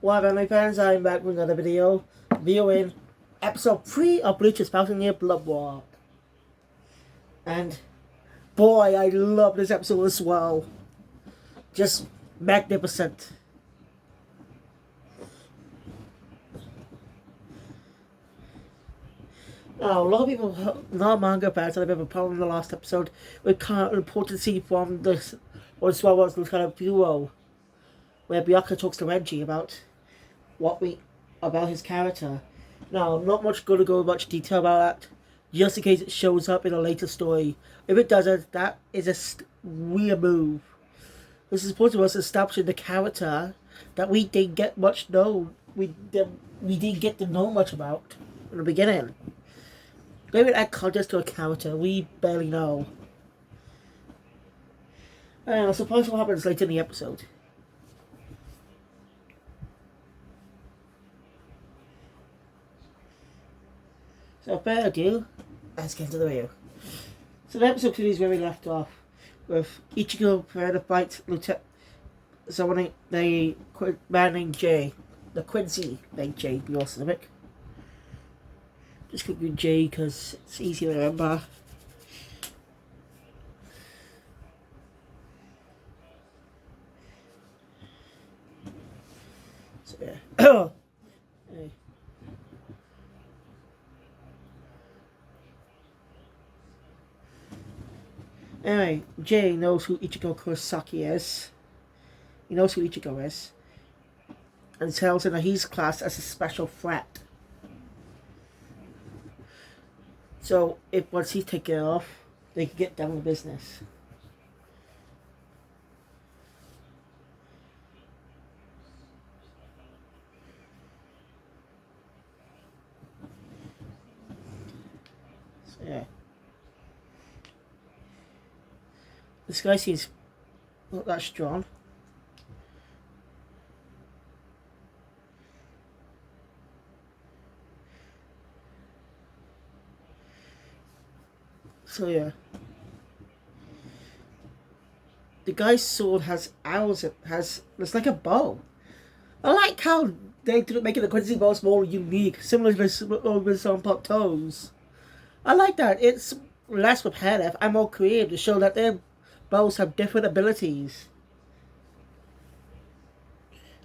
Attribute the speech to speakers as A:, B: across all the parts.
A: Well, my fans, I'm back with another video, viewing episode 3 of Bleach Spouting Near Blood Walk. And boy, I love this episode as well. Just magnificent. Now, a lot of people, not manga fans, have a problem in the last episode with kind of important scene from this, or as well as the kind of duo, where Byakuya talks to Renji about about his character. Now, I'm not much going to go much detail about that, just in case it shows up in a later story. If it doesn't, that is a weird move. This is supposed to us establishing the character that we didn't get much known. We didn't get to know much about in the beginning. Maybe add context to a character we barely know. I suppose what happens later in the episode. So without ado, let's get into the video. So the episode continues where we left off, with Ichigo preparing to fight Lieutenant someone named man named Jay. The Quincy named Jay, be awesome, Civic. Just call you Jay because it's easy to remember. So yeah. Hey. Anyway, Jay knows who Ichigo Kurosaki is. He knows who Ichigo is. And tells him that he's classed as a special threat. So, if once he's taken it off, they can get down to business. So, yeah. This guy seems not that strong. So yeah, the guy's sword has arrows. It's like a bow. I like how they didn't make the Quincy bows more unique, similar to some pop toes. I like that. It's less repetitive and more creative to show that their bows have different abilities.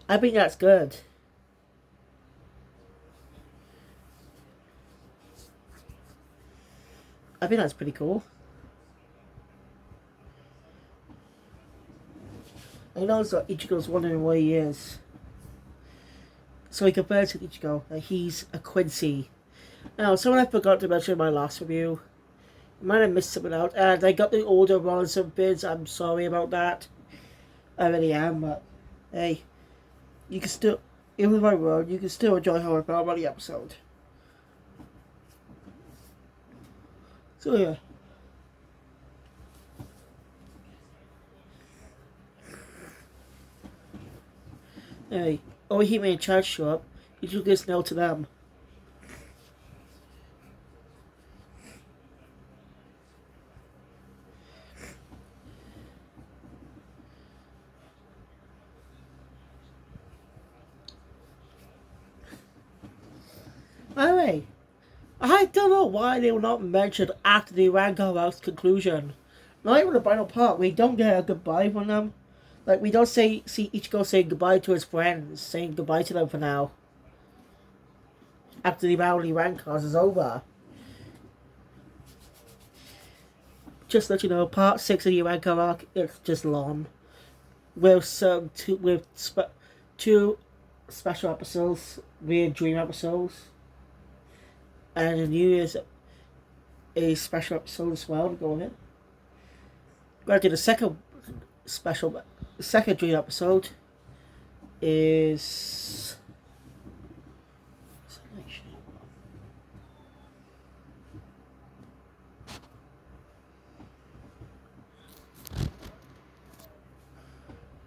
A: I think that's good. I think that's pretty cool. I know that Ichigo's wondering where he is. So he compares to Ichigo that he's a Quincy. Now, someone I forgot to mention in my last review. I might have missed something out. And I got the order wrong on some bids. I'm sorry about that. I really am, but hey, you can still, even if I'm wrong, you can still enjoy how I felt about the episode. So yeah. Hey, Orihime and Chad show up. He took this now to them. By the way, I don't know why they were not mentioned after the Rango conclusion. Not even the final part. We don't get a goodbye from them. Like, we don't see Ichigo saying goodbye to his friends, saying goodbye to them for now. After the Rowley Rancors is over. Just to let you know, part 6 of the Rancor arc, it's just long. With two special episodes, weird dream episodes. And the New Year's a special episode as well to go with it. We're going to do the second dream episode is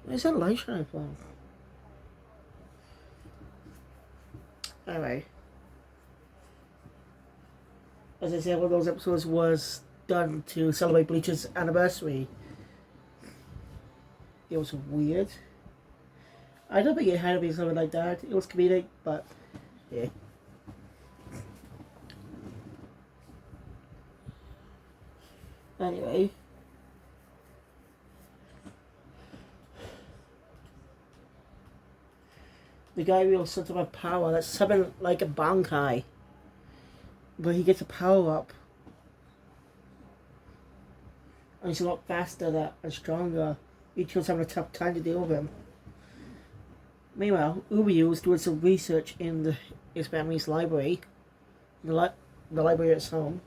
A: where's that light shine from? Anyway, as I said, one of those episodes was done to celebrate Bleach's anniversary. It was weird. I don't think it had to be something like that. It was comedic, but yeah. Anyway, the guy wields some sort of power that's something like a Bankai, but he gets a power up, and he's a lot faster and stronger. Ichigo's having a tough time to deal with him. Meanwhile, Uryu is doing some research in his family's library, the library at his home.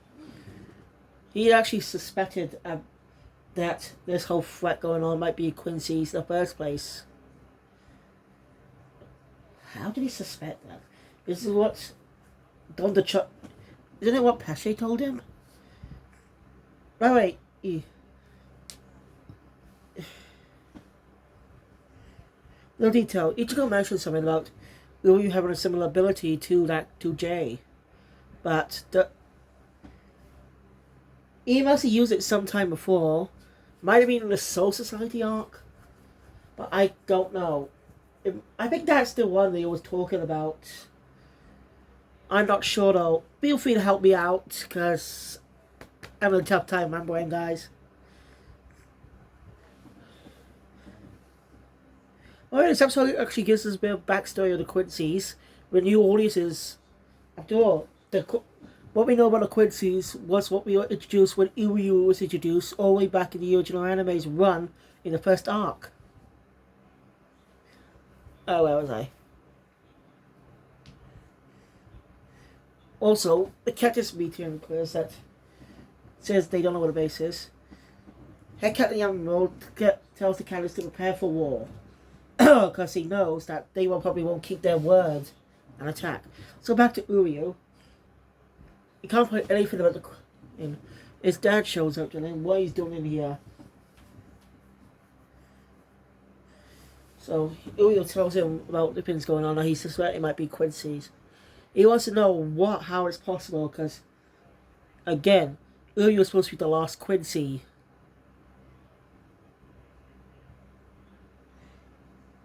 A: He actually suspected that this whole threat going on might be Quincy's in the first place. How did he suspect that? This is what Don the Chuck. Isn't it what Pesce told him? Right. Little detail. Ichigo mentioned something about Uryu having a similar ability to Jay, but he must have used it sometime before. Might have been in the Soul Society arc, but I don't know. I think that's the one that he was talking about. I'm not sure though. Feel free to help me out, because I'm having a tough time remembering, guys. Alright, this episode actually gives us a bit of backstory of the Quincy's with new audiences. After all, what we know about the Quincy's was what we were introduced when Uryu was introduced all the way back in the original anime's run in the first arc. Oh, where was I? Also, the Cactus meteor clears that says they don't know what the base is. Head Captain Yamamoto tells the Cactus to prepare for war, because he knows that they probably won't keep their word and attack. So back to Uryu. He can't find anything about his dad shows up to him, what he's doing in here. So Uryu tells him about the things going on, and he suspects it might be Quincy's. He wants to know how it's possible, because again, Uryu was supposed to be the last Quincy.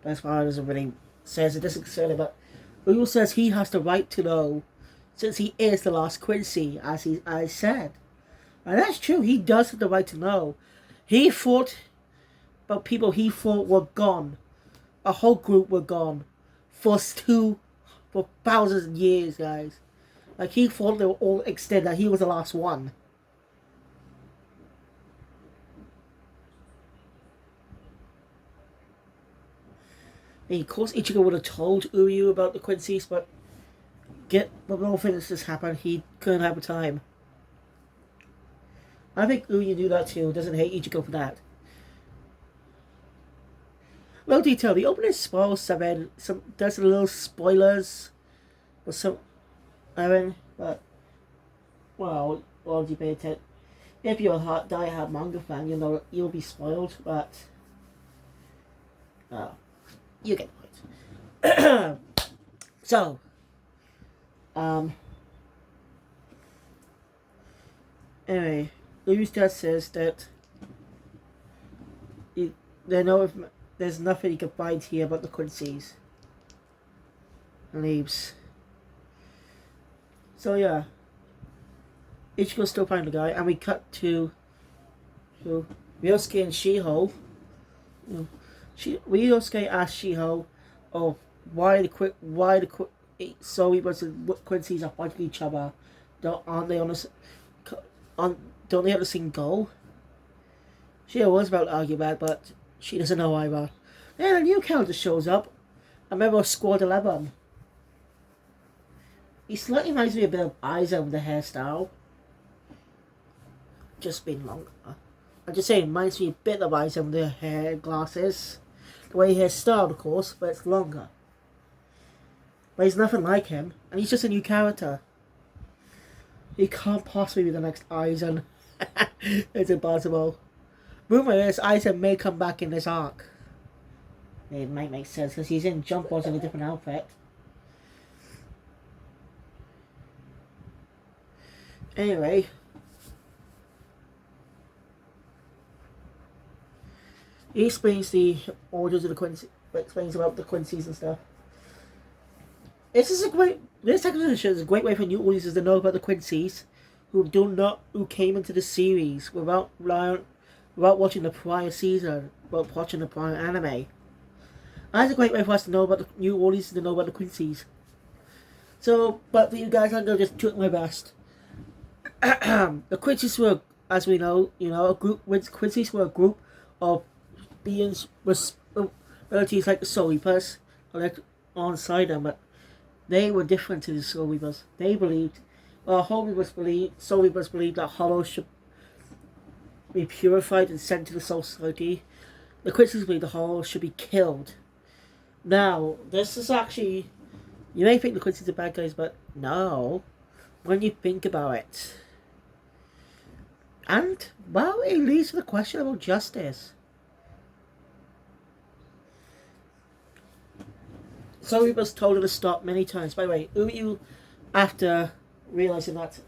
A: That's why it doesn't really says it doesn't concern him, but Uryu says he has the right to know, since he is the last Quincy, as I said. And that's true, he does have the right to know. He thought about people he thought were gone. A whole group were gone. For thousands of years, guys. Like, he thought they were all extended, that he was the last one. And of course, Ichigo would have told Uryu about the Quincy's, but all things just happened, he couldn't have the time. I think Uryu knew that too, doesn't hate Ichigo for that. Little detail, the opening spoils there's a little spoilers or some but well you pay attention. If you're a die-hard manga fan, you know you'll be spoiled, but you get the point. So anyway, Louis dad says that they know if there's nothing you can find here but the Quincy's. And leaves. So yeah, Ichigo's still finding the guy, and we cut to Ryosuke and Shiho. Ryosuke asked Shiho, "Oh, why the Quincy's are fighting each other? Don't they have the same goal?" Shiho was about to argue that, but she doesn't know either. Then a new character shows up. A member of Squad 11. He slightly reminds me a bit of Aizen with the hairstyle. Just been longer. I'm just saying, reminds me a bit of Aizen with the hair, glasses. The way he has styled, of course, but it's longer. But he's nothing like him, and he's just a new character. He can't possibly be the next Aizen. It's impossible. Rumor is Aizen may come back in this arc. It might make sense because he's in Jump Force in a different outfit. Anyway, he explains the orders of the Quincy. explains about the Quincy's and stuff. This exposition is a great way for new audiences to know about the Quincy's who came into the series without watching the prior season, without watching the prior anime. And that's a great way for us to know about the new audiences to know about the Quincy's. So, but for you guys, I'm gonna just do my best. The Quincy's were, as we know, Quincy's were a group of beings with abilities like the Soul Reapers, alongside them, but they were different to the Soul Reapers. They believed, Soul Reapers believed that Hollows should be purified and sent to the Soul Society. The Quincy's believed the Hollows should be killed. Now, this is actually, you may think the Quincy's are bad guys, but no, when you think about it. And, well, it leads to the question about justice. Soul Reapers told her to stop many times. By the way, Uryu, after realizing that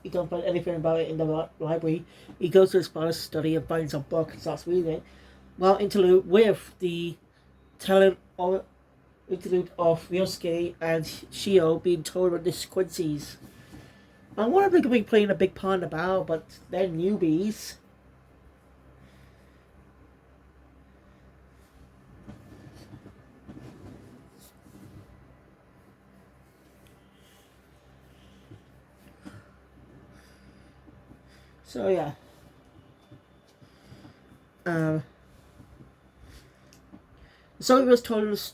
A: he don't find anything about it in the library, he goes to his father's study and finds a book and starts reading it. While interlude with the interlude of Ryosuke and Shio being told about the Quincy's. I want them to be playing a big part in the battle, but they're newbies. So yeah. So he was told to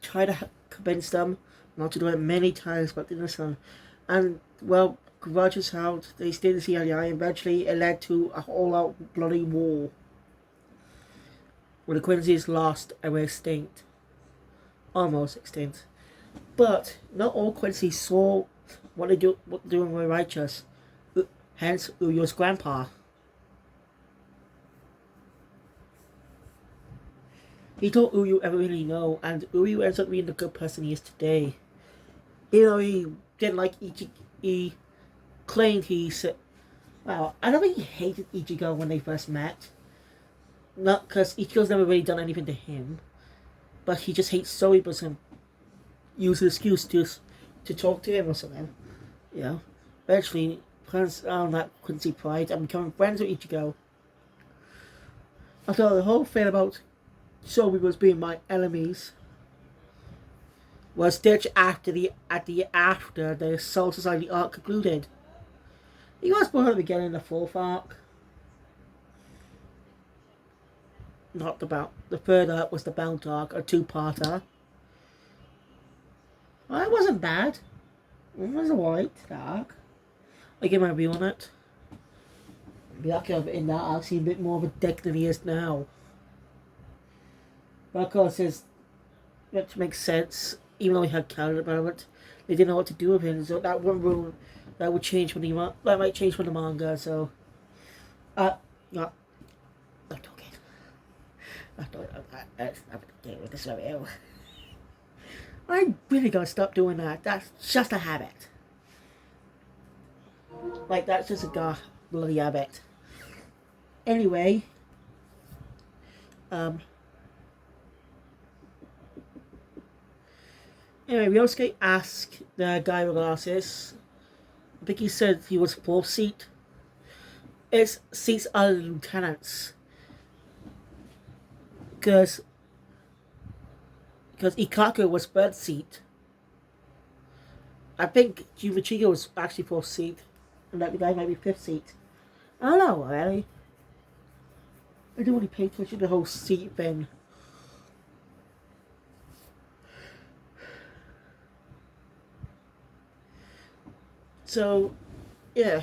A: try to convince them not to do it many times, but didn't listen. And well, grudges held, they didn't see eye to eye. Eventually, it led to a all-out bloody war, where the Quincy's lost and were extinct, almost extinct. But not all Quincy's saw what they're doing were righteous. Hence, Uyu's grandpa. He told Uyu everything he knew, and Uyu ends up being the good person he is today. Even though he didn't like Ichigo, he claimed he said, well, I don't think he hated Ichigo when they first met. Not because Ichigo's never really done anything to him, but he just hates Zoe because and use an excuse to talk to him or something. You know, eventually turns on that Quincy pride and becoming friends with Ichigo. After all, the whole thing about Zoe was being my enemies was ditched after the Soul Society arc concluded. He was born at the beginning of the fourth arc. Not the third arc was the Bound arc, a two-parter. Well, it wasn't bad. It was alright, that arc. I give my review on it. Byakuya in that arc seemed a bit more of a dick than he is now. But of course, which makes sense. Even though he had character development, they didn't know what to do with him. So that one rule that would change that might change from the manga. So, no, I'm talking. I'm talking with this review. I really gotta stop doing that. That's just a habit. Like that's just a bloody habit. Anyway, Anyway, Ryosuke asked the guy with glasses. I think he said he was fourth seat. It's seats other than lieutenants. Because Ikaku was third seat. I think Juvichigo was actually fourth seat. And that guy might be fifth seat. I don't know, really. I didn't really pay attention to the whole seat thing. So, yeah.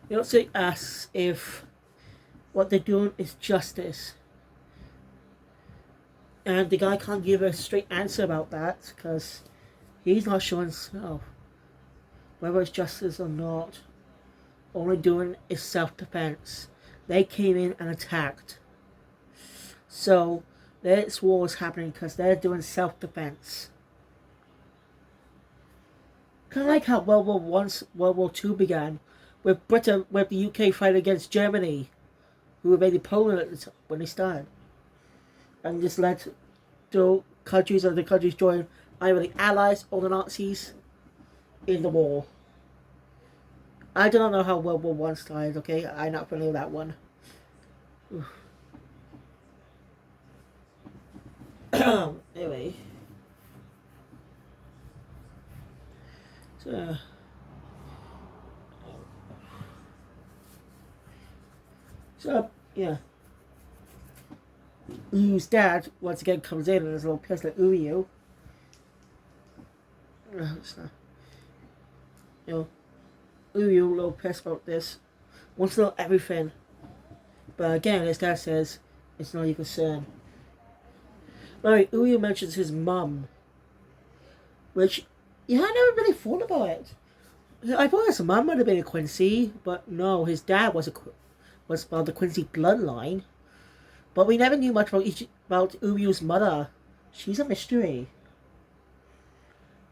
A: Ryosuke asks if what they're doing is justice. And the guy can't give a straight answer about that because he's not sure himself whether it's justice or not. All they're doing is self-defense. They came in and attacked. So, this war is happening because they're doing self-defense. Kind of like how World War II began with Britain, with the UK fighting against Germany, who invaded Poland when they started, and just let the countries of the countries join either the Allies or the Nazis in the war. I do not know how World War One started. Okay, I'm not familiar with that one. Anyway, so. So, yeah. Uyu's dad once again comes in and is a little pissed at Uyu. So, you know, Uyu a little pissed about this. Wants to know everything. But again, his dad says it's not your concern. Right, Uyu mentions his mum. Which, yeah, I never really thought about it. I thought his mum would have been a Quincy, but no, his dad was about the Quincy bloodline. But we never knew much about Uyu's mother. She's a mystery.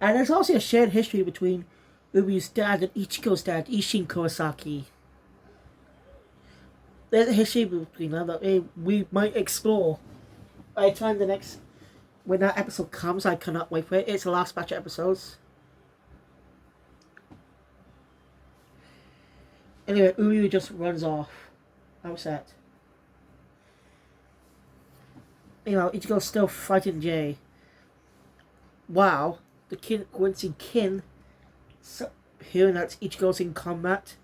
A: And there's also a shared history between Uyu's dad and Ichigo's dad, Ishin Kurosaki. There's a history between them that we might explore. By the time when that episode comes, I cannot wait for it. It's the last batch of episodes. Anyway, Uyu just runs off. Upset. Ichigo's still fighting Jay. Wow, the Quincy Kin, hearing that Ichigo's in combat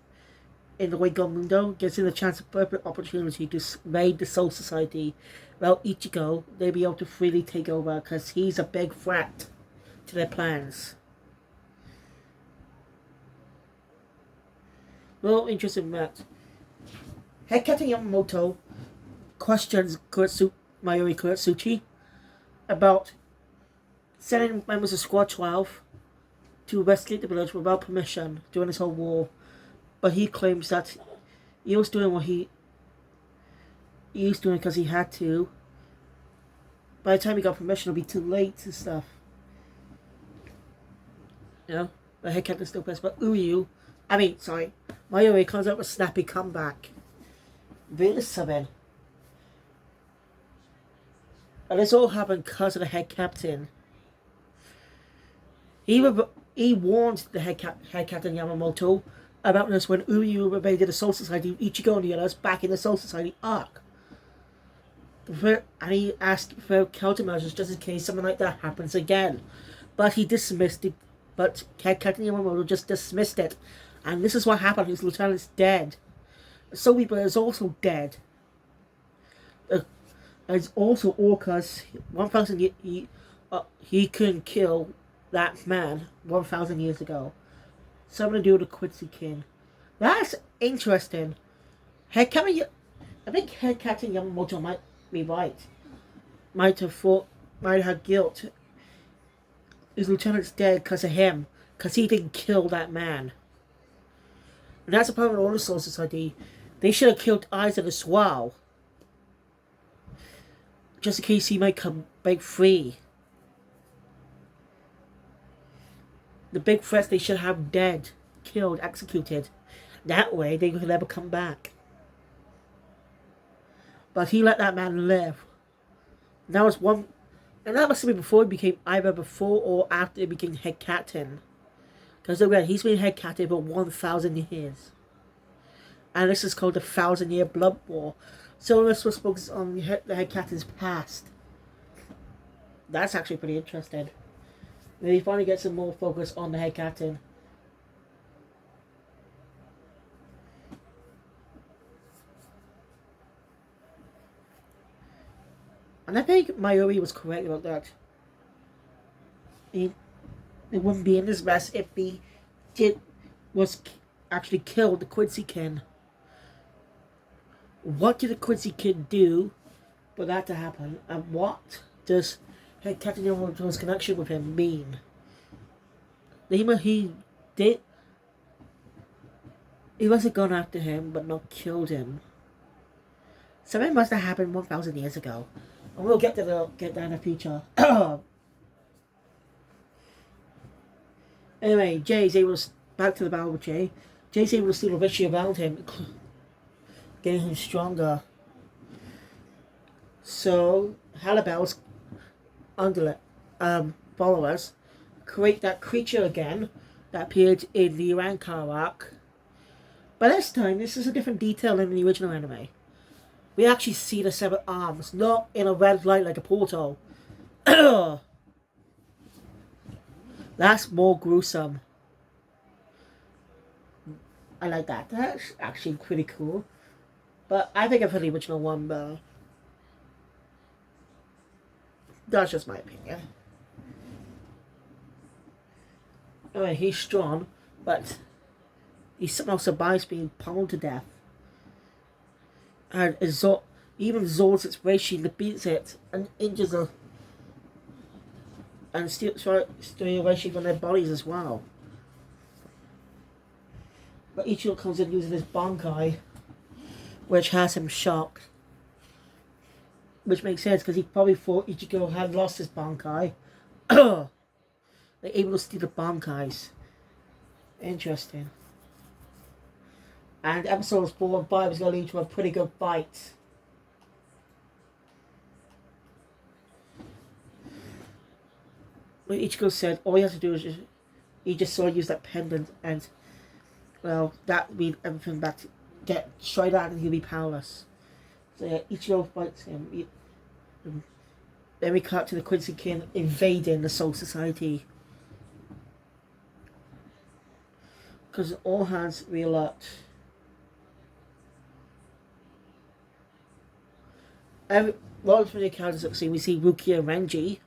A: in the Wake Mundo, gives him a chance, a perfect opportunity to raid the Soul Society. Well, Ichigo, they'll be able to freely take over because he's a big threat to their plans. Well, interesting that. Head Captain Yamamoto questions Mayuri Kuretsuchi about sending members of Squad 12 to investigate the village without permission during this whole war. But he claims that he was doing what he was doing because he had to. By the time he got permission, it'll be too late and stuff. The head captain's still pissed. But Mayuri comes up with a snappy comeback. Really subbing. And this all happened because of the head captain. He warned the head captain Yamamoto about this when Uyu invaded the Soul Society, Ichigo and the others back in the Soul Society arc. And he asked for countermeasures just in case something like that happens again. But he dismissed it. But head captain Yamamoto just dismissed it. And this is what happened. His lieutenant's dead. Sobiba is also dead. It's also Orca's 1,000 he couldn't kill that man 1,000 years ago. Something to do with the Quincy King. That's interesting. I think Head Captain Yamamoto might be right. Might have guilt. His lieutenant's dead because of him. Because he didn't kill that man. And that's a problem with all the Soul Society. They should have killed Isaac as well. Just in case he might come back free. The big threats they should have dead, killed, executed. That way they could never come back. But he let that man live. And that was one, and that must have been either before or after he became head captain. Because again, he's been head captain for 1,000 years. And this is called the 1,000-Year Blood War. So this was focused on the head captain's past. That's actually pretty interesting. Maybe finally get some more focus on the head captain. And I think Mayuri was correct about that. It wouldn't be in this mess if he actually killed the Quincy King. What did the Quincy Kid do for that to happen? And what does Captain Yamamoto's connection with him mean? He must have gone after him, but not killed him. Something must have happened 1,000 years ago. And we'll get that in the future. Anyway, Jay's able to back to the battle with Jay. Jay's able to steal Richie around him, getting him stronger. So Halibel's under followers create that creature again that appeared in the Rancor arc. But this time, this is a different detail than the original anime. We actually see the severed arms, not in a red light like a portal. That's more gruesome. I like that. That's actually pretty cool. But I think I prefer the original one better. That's just my opinion. Anyway, he's strong, but he somehow survives being pummeled to death. And even Zords its Reishi, defeats it and injures her. And steals Reishi from their bodies as well. But Ichigo comes in using his Bankai, which has him shocked. Which makes sense because he probably thought Ichigo had lost his Bankai. They're able to steal the Bankais. Interesting. And episodes 4 and 5 is going to lead to a pretty good fight. When Ichigo said all he has to do is he just sort of use that pendant and, well, that would be everything back to get straight out and he'll be powerless. So yeah, Ichigo fights him. Then we cut to the Quincy King invading the Soul Society. Because all hands re-alert. A lot of familiar characters that we see Rukia and Renji.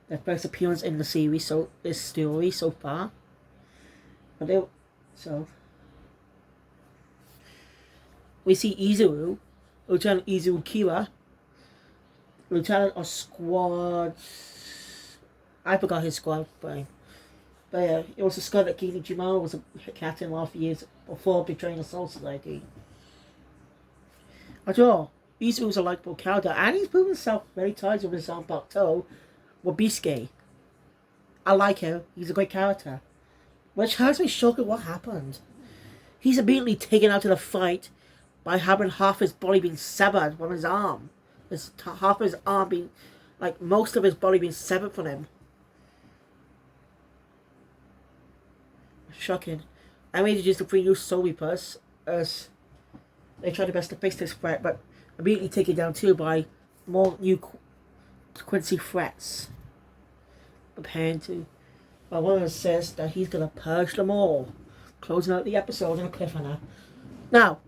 A: Their first appearance in the series, so this story so far. But we see Izuru, Lieutenant Izuru Kira, Lieutenant of Squad. I forgot his squad name. But yeah, it was a squad that Kinijima was a captain last years before betraying the Soul Society. After all, Izuru's a likable character, and he's proven himself many times with his own plateau with Bisuke. I like him, he's a great character. Which has me shocked at what happened. He's immediately taken out of the fight by having half his body being severed from his arm. Half of his arm being, like most of his body being severed from him. Shocking. I made it just to bring you Soul Reapers as they try their best to face this threat, but immediately taken down too by more new Quincy threats. Preparing to. Well, one of them says that he's gonna purge them all, closing out the episode on a cliffhanger. Now,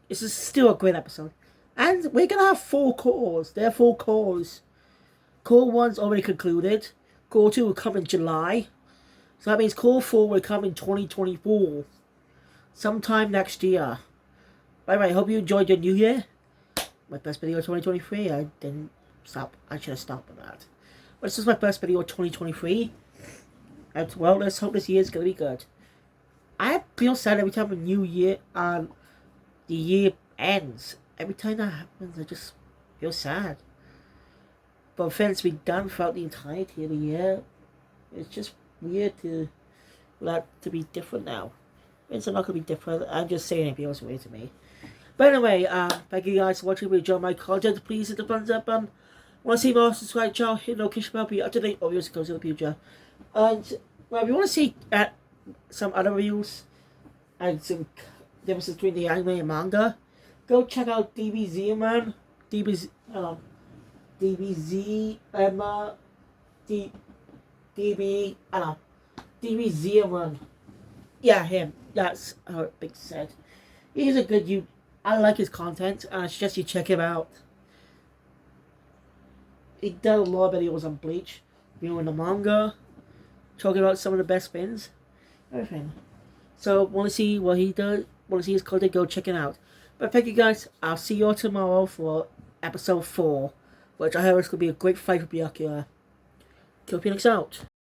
A: this is still a great episode, and we're gonna have 4 cores. There are 4 cores. Core 1's already concluded. Core 2 will come in July. So that means Core 4 will come in 2024. Sometime next year. By the way, I hope you enjoyed your new year. My first video of 2023. I didn't stop. I should have stopped with that. But this is my first video of 2023. And well, let's hope this year is going to be good. I feel sad every time a new year, the year ends. Every time that happens, I just feel sad. But things be done throughout the entirety of the year. It's just weird to that to be different now. It's not gonna be different. I'm just saying it feels weird to me. But anyway, thank you guys for watching. If you enjoyed my content, please hit the thumbs up button. Want to see more? Subscribe to the channel. Hit the notification bell. Be up to date. Obviously, goes in the future. And well, if you want to see some other reviews and some differences between the anime and manga, go check out DBZ Man. DBZ Zeman. Yeah, him. That's how it makes sense. He's a good I like his content, and I suggest you check him out. He did a lot of videos on Bleach, in the manga, talking about some of the best spins, everything. So, want to see what he does, want to see his content, go check it out. But thank you guys, I'll see you all tomorrow for episode 4, which I hope is going to be a great fight with Byakuya. Kill Phoenix out.